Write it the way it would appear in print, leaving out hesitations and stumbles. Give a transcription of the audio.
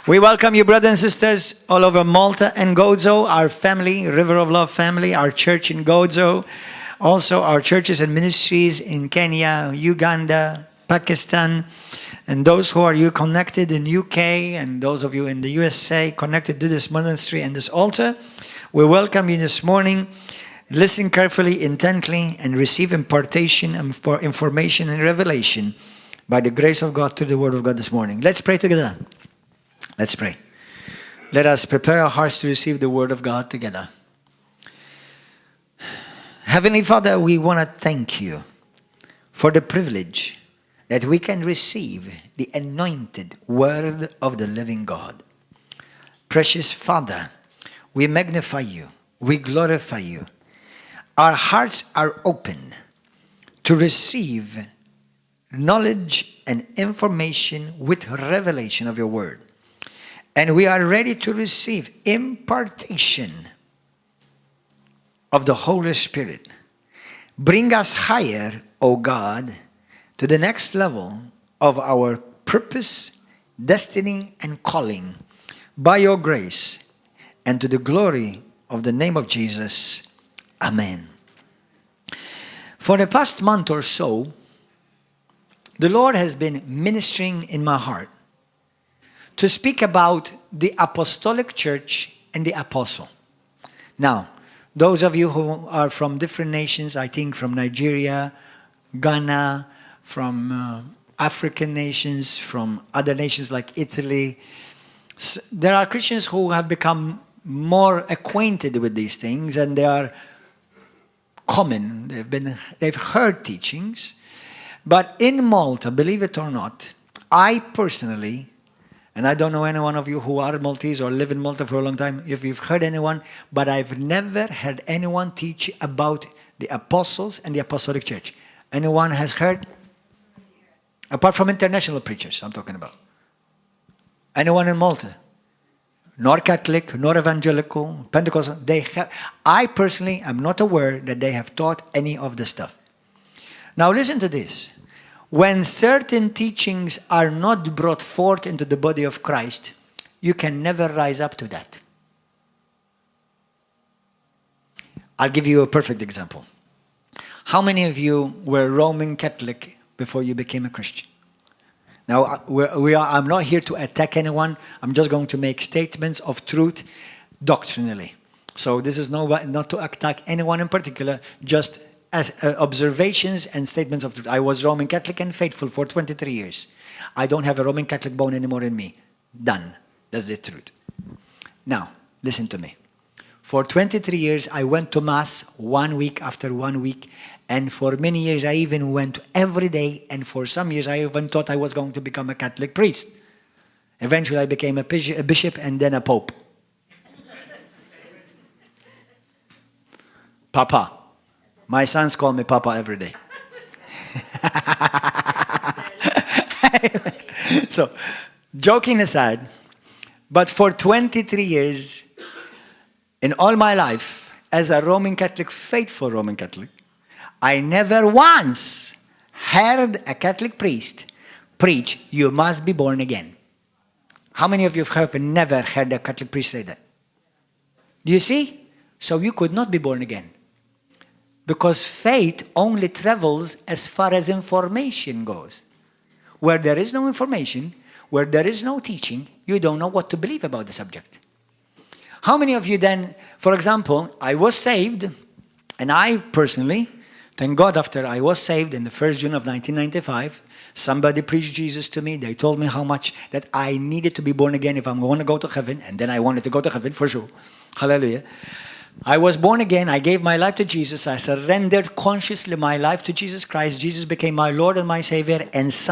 We welcome you, brothers and sisters, all over Malta and Gozo, our family, River of Love family, our church in Gozo, also our churches and ministries in Kenya, Uganda, Pakistan, and those who are connected in UK and those of you in the USA connected to this ministry and this altar. We welcome you this morning. Listen carefully, intently, and receive impartation and information and revelation by the grace of God through the Word of God this morning. Let's pray together. Let's pray. Let us prepare our hearts to receive the Word of God together. Heavenly Father, we want to thank you for the privilege that we can receive the anointed Word of the living God. Precious Father, we magnify you. We glorify you. Our hearts are open to receive knowledge and information with revelation of your Word. And we are ready to receive impartation of the Holy Spirit. Bring us higher, O God, to the next level of our purpose, destiny, and calling by your grace, and to the glory of the name of Jesus. Amen. For the past month or so, the Lord has been ministering in my heart to speak about the Apostolic Church and the Apostle. Now, those of you who are from different nations, I think from Nigeria, Ghana, from African nations, from other nations like Italy, there are Christians who have become more acquainted with these things, and they are common. They've heard teachings. But in Malta, believe it or not, I personally, and I don't know any one of you who are Maltese or live in Malta for a long time, if you've heard anyone, but I've never heard anyone teach about the apostles and the Apostolic Church. Anyone has heard? Apart from international preachers, I'm talking about. Anyone in Malta? Nor Catholic, nor evangelical, Pentecostal. I personally am not aware that they have taught any of this stuff. Now listen to this. When certain teachings are not brought forth into the body of Christ, you can never rise up to that. I'll give you a perfect example. How many of you were Roman Catholic before you became a Christian? Now, I'm not here to attack anyone. I'm just going to make statements of truth doctrinally. So this is not to attack anyone in particular, just as observations and statements of truth. I was Roman Catholic and faithful for 23 years. I don't have a Roman Catholic bone anymore in me. Done. That's the truth. Now, listen to me. For 23 years, I went to Mass 1 week after 1 week. And for many years, I even went every day. And for some years, I even thought I was going to become a Catholic priest. Eventually, I became a bishop and then a pope. Papa. My sons call me Papa every day. So, joking aside, but for 23 years, in all my life, as a Roman Catholic, faithful Roman Catholic, I never once heard a Catholic priest preach, you must be born again. How many of you have never heard a Catholic priest say that? Do you see? So you could not be born again. Because faith only travels as far as information goes. Where there is no information, where there is no teaching, you don't know what to believe about the subject. How many of you then, for example, I was saved, and I personally, thank God after I was saved in the 1st June of 1995, somebody preached Jesus to me. They told me how much that I needed to be born again if I'm going to go to heaven, and then I wanted to go to heaven for sure. Hallelujah. I was born again. I gave my life to Jesus. I surrendered consciously my life to Jesus Christ. Jesus became my Lord and my Savior, and